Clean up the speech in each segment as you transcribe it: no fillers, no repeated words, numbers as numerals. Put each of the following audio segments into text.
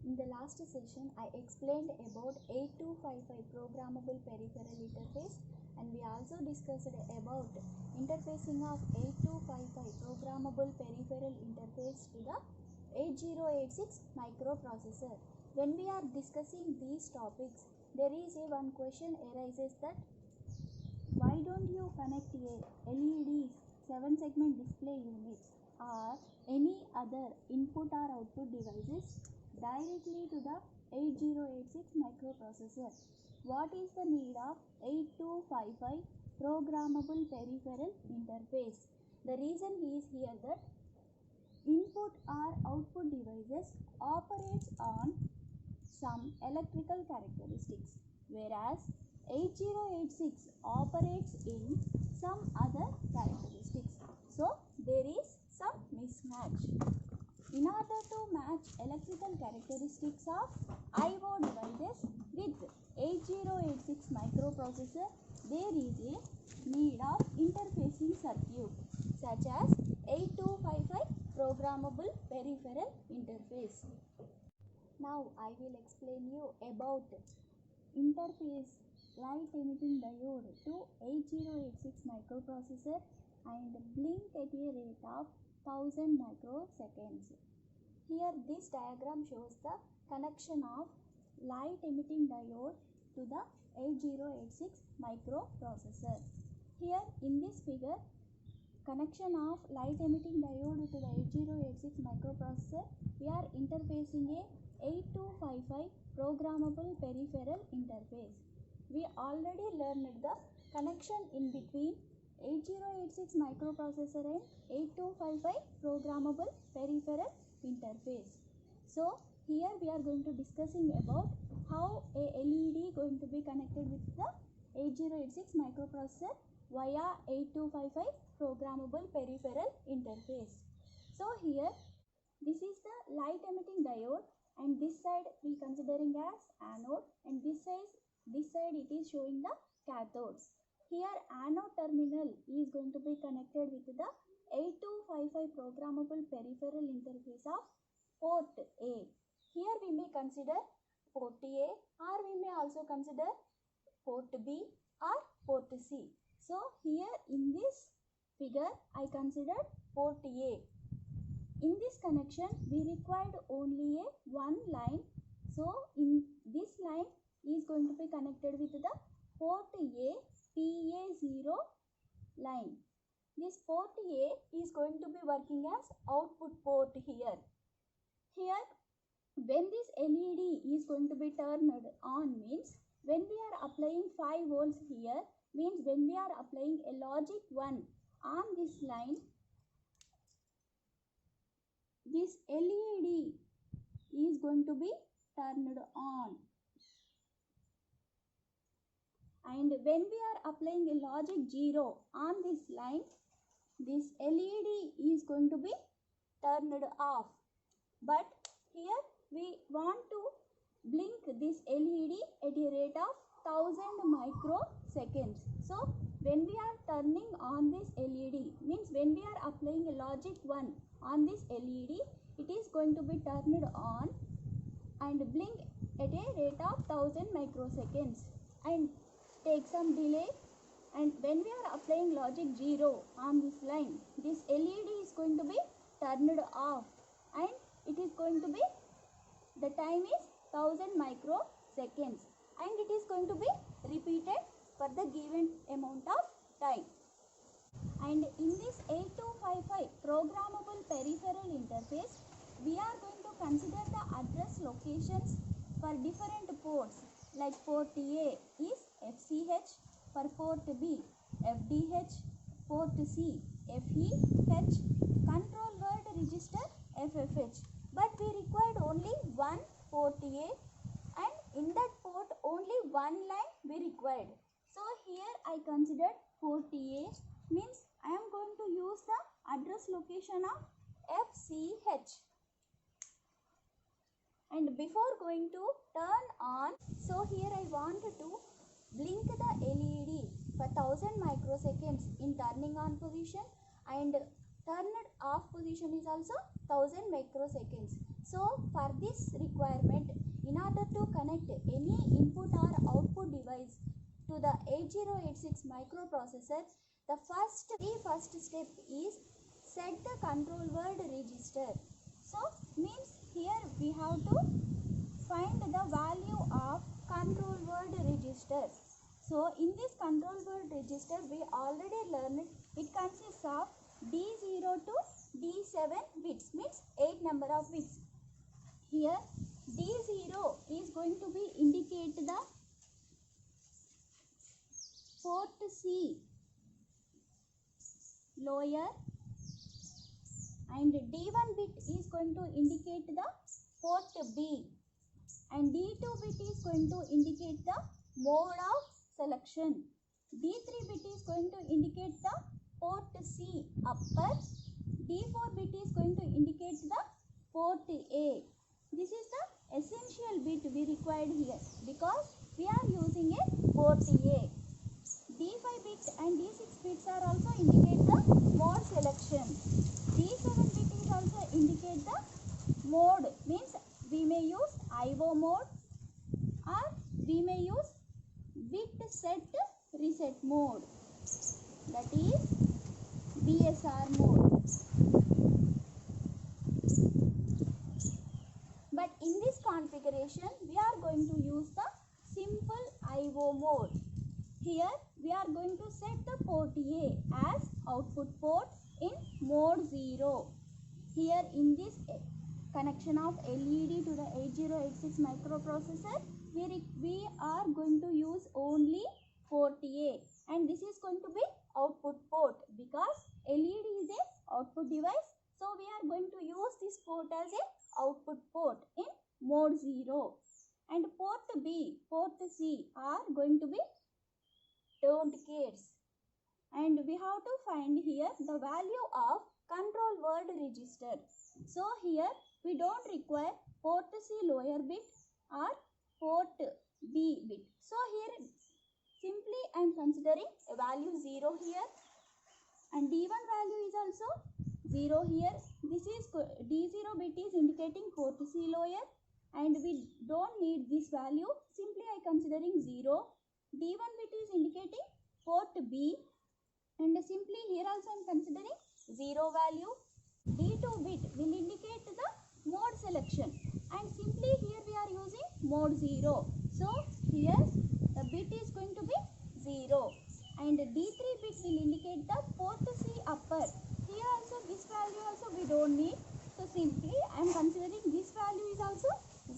In the last session, I explained about 8255 programmable peripheral interface, and we also discussed about interfacing of 8255 programmable peripheral interface to the 8086 microprocessor. When we are discussing these topics, there is one question arises that why don't you connect a LEDs 7-segment display units or any other input or output devices directly to the 8086 microprocessor? What is the need of 8255 programmable peripheral interface? The reason is here that input or output devices operates on some electrical characteristics, whereas 8086 operates in some other characteristics. So there is some mismatch. In order to match electrical characteristics of I/O devices with 8086 microprocessor, there is a need of interfacing circuit such as 8255 programmable peripheral interface. Now I will explain you about interface light emitting diode to 8086 microprocessor and blink at a rate of 1000 microseconds. Here this diagram shows the connection of light emitting diode to the 8086 microprocessor. Here in this figure, connection of light emitting diode to the 8086 microprocessor, we are interfacing a 8255 programmable peripheral interface. We already learned the connection in between 8086 microprocessor and 8255 programmable peripheral interface. So here we are going to discussing about how a LED going to be connected with the 8086 microprocessor via 8255 programmable peripheral interface. So here this is the light emitting diode, and this side we considering as anode, and this side it is showing the cathodes. Here anode terminal is going to be connected with the 8255 programmable peripheral interface of port A. Here we may consider port A, or we may also consider port B or port C. So here in this figure I considered port A. In this connection we required only a one line. So in this line is going to be connected with the port A PA0 line. This port A is going to be working as output port here. Here when this LED is going to be turned on means when we are applying 5 volts here, means when we are applying a logic 1 on this line, this LED is going to be turned on. And when we are applying a logic 0 on this line, this LED is going to be turned off. But here we want to blink this LED at a rate of 1000 microseconds. So when we are turning on this LED, means when we are applying a logic 1 on this LED, it is going to be turned on and blink at a rate of 1000 microseconds and take some delay. And when we are applying logic 0 on this line, this LED is going to be turned off, and it is going to be, the time is 1000 microseconds, and it is going to be repeated for the given amount of time. And in this 8255 programmable peripheral interface, we are going to consider the address locations for different ports. Like port A is FCH, for port B FDH, port C FEH, control word register FFH. But we required only one port A, and in that port only one line we required. So here I considered port A, means I am going to use the address location of FCH. And before going to turn on, so here I want to blink the LED for 1000 microseconds in turning on position, and turned off position is also 1000 microseconds. So for this requirement device to the 8086 microprocessor, the first step is set the control word register. So means here we have to find the value of control word register. So in this control word register we already learned it consists of D0 to D7 bits, means 8 number of bits. Here D0 is going to be indicate the port C lower, and D1 bit is going to indicate the port B, and D2 bit is going to indicate the mode of selection. D3 bit is going to indicate the port C upper. D4 bit is going to indicate the port A. This is the essential bit we required here because we are using a port A. D5 bits and D6 bits are also indicate the mode selection. D7 bit is also indicate the mode, means we may use IO mode or we may use bit set reset mode, that is BSR mode. But in this configuration we are going to use the simple IO mode. Here we are going to set the port A as output port in mode 0. Here in this connection of LED to the 8086 microprocessor, we are going to use only port A, and this is going to be output port because LED is a output device. So we are going to use this port as a output port in mode 0, and port B, port C are going to be don't cares, and we have to find here the value of control word register. So here we don't require port C lower bit or port B bit. So here simply I am considering a value 0 here, and D1 value is also 0 here. This is D0 bit is indicating port C lower, and we don't need this value. Simply I considering 0. D1 bit is indicating port B, and simply here also I am considering 0 value. D2 bit will indicate the mode selection, and simply here we are using mode 0. So here the bit is going to be 0, and D3 bit will indicate the port C upper. Here also this value also we don't need. So simply I am considering this value is also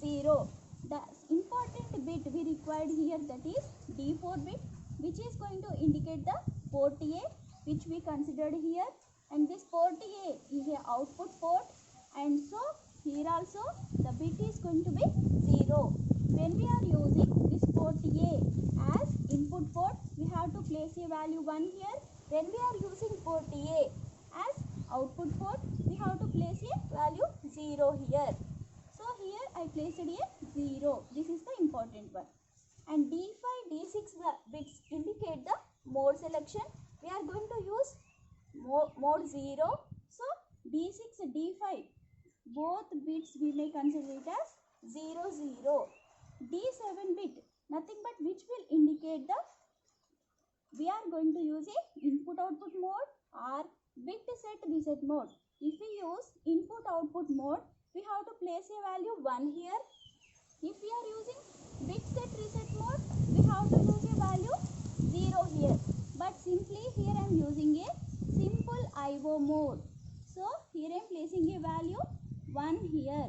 0. The important bit we required here, that is D4 bit, which is going to indicate the port A, which we considered here, and this port A is a output port, and so here also the bit is going to be 0. When we are using this port A as input port, we have to place a value 1 here. When we are using port A as output port, we have to place a value 0 here. So here I placed a 0. This is the important one. And D5, D6 bits indicate the mode selection. We are going to use mode 0. So D6, D5, both bits we may consider it as 0, 0. D7 bit, nothing but which will indicate the, we are going to use a input output mode or bit set reset mode. If we use input output mode, we have to place a value 1 here. If we are using bit set reset mode, we have to use a value 0 here. But simply here I am using a simple IO mode. So here I am placing a value 1 here.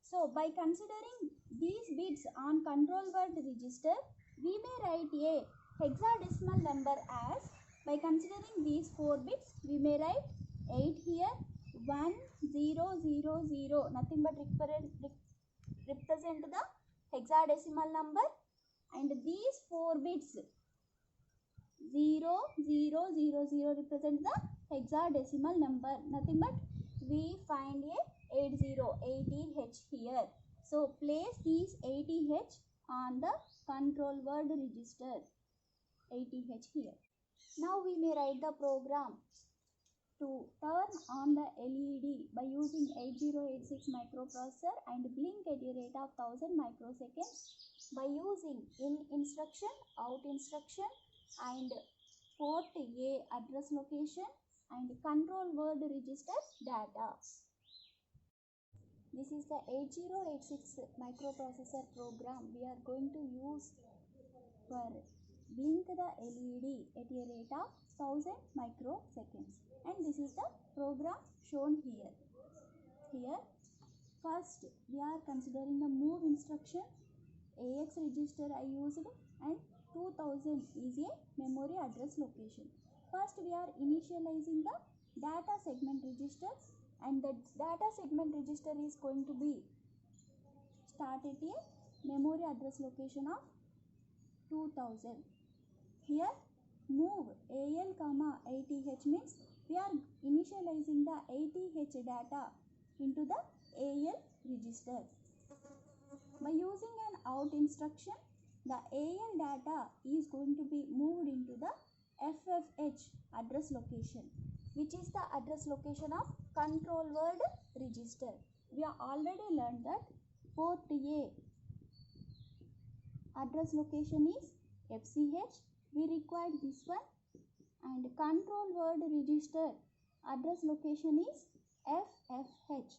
So by considering these bits on control word register, we may write a hexadecimal number as, by considering these 4 bits, we may write 8 here, 1, 0, 0, 0, nothing but represent the hexadecimal number, and these 4 bits 0, 0, 0, 0 represent the hexadecimal number, nothing but we find a 80H here. So place these 80H on the control word register, 80H here. Now we may write the program to turn on the LED by using 8086 microprocessor and blink at a rate of 1000 microseconds. by using in instruction, out instruction, and port A address location and control word register data. This is the 8086 microprocessor program we are going to use for blink the LED at a rate of 1000 microseconds, and this is the program shown here. Here first we are considering the move instruction. AX register I used and 2000 is a memory address location. First we are initializing the data segment register, and the data segment register is going to be started at a memory address location of 2000. Here move AL comma 80H means we are initializing the 80H data into the AL register. By using an out instruction, the AL data is going to be moved into the FFH address location, which is the address location of control word register. We have already learned that port A address location is FCH. We required this one, and control word register address location is FFH.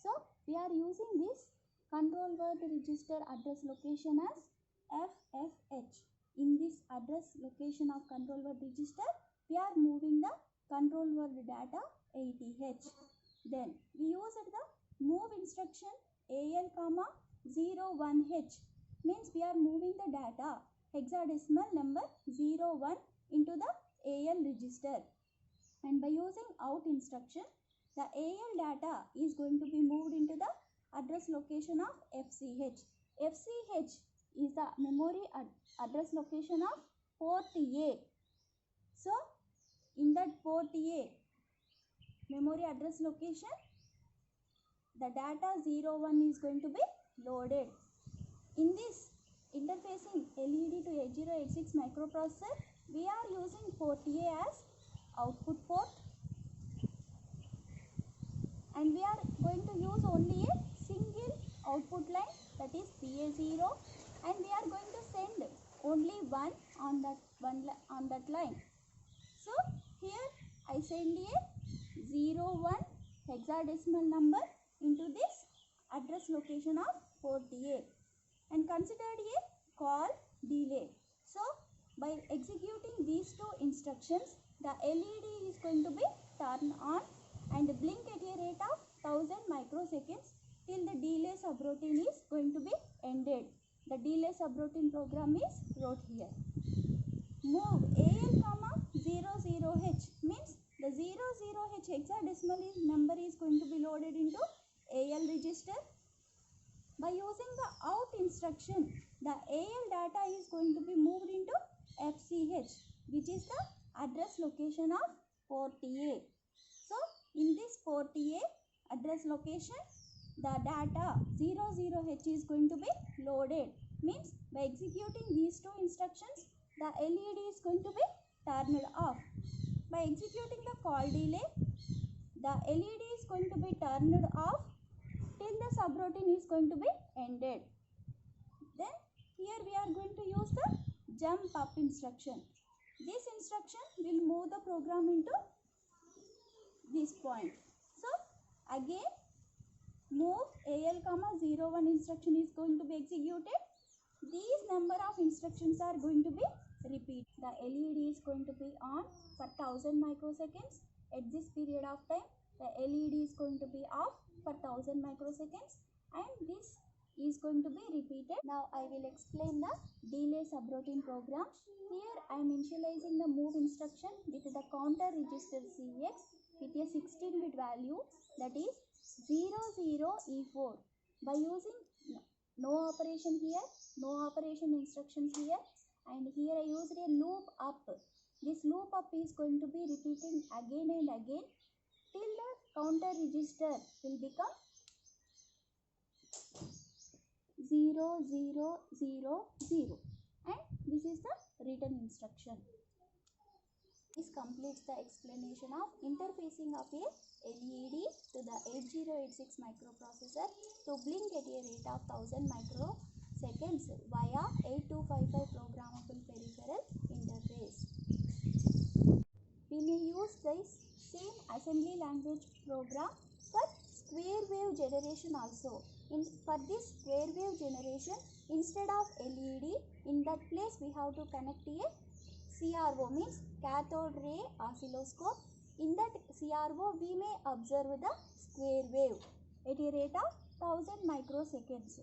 So we are using this control word register address location as FFH. In this address location of control word register, we are moving the control word data 80H. Then we used the move instruction AL comma 01H means we are moving the data hexadecimal number 01 into the AL register, and by using out instruction, the AL data is going to be moved into the address location of FCH. FCH is the memory address location of port A. So in that port A memory address location, the data 01 is going to be loaded. In this interfacing LED to 8086 microprocessor, we are using port A as output port, and we are going to use only a single output line, that is PA0, and we are going to send only one on that line. So here I send a 01 hexadecimal number into this address location of port A, and considered a call delay. So by executing these two instructions, the LED is going to be turned on and blink at a rate of 1000 microseconds till the delay subroutine is going to be ended. The delay subroutine program is wrote here. Move AL comma 00H means the 00H hexadecimal number is going to be loaded into AL register. By using the out instruction, the AL data is going to be moved into FCH, which is the address location of port A. So in this port A address location, the data 00H is going to be loaded. Means by executing these two instructions, the LED is going to be turned off. By executing the call delay, the LED is going to be turned off till the subroutine is going to be ended. Then here we are going to use the jump up instruction. This instruction will move the program into this point. So again move AL comma 01 instruction is going to be executed. These number of instructions are going to be repeated. The LED is going to be on for 1000 microseconds. At this period of time, the LED is going to be off for 1000 microseconds, and this is going to be repeated. Now I will explain the delay subroutine program. Here I am initializing the move instruction with the counter register CX with a 16-bit value, that is 00E4. By using no operation here, no operation instructions here, and here I used a loop up. This loop up is going to be repeated again and again till the counter register will become 0000, and this is the written instruction. This completes the explanation of interfacing of a LED to the 8086 microprocessor to blink at a rate of 1000 microseconds. seconds via 8255 programmable peripheral interface. We may use this same assembly language program for square wave generation also. For this square wave generation, instead of LED, in that place we have to connect a CRO, means cathode ray oscilloscope. In that CRO we may observe the square wave at a rate of 1000 microseconds.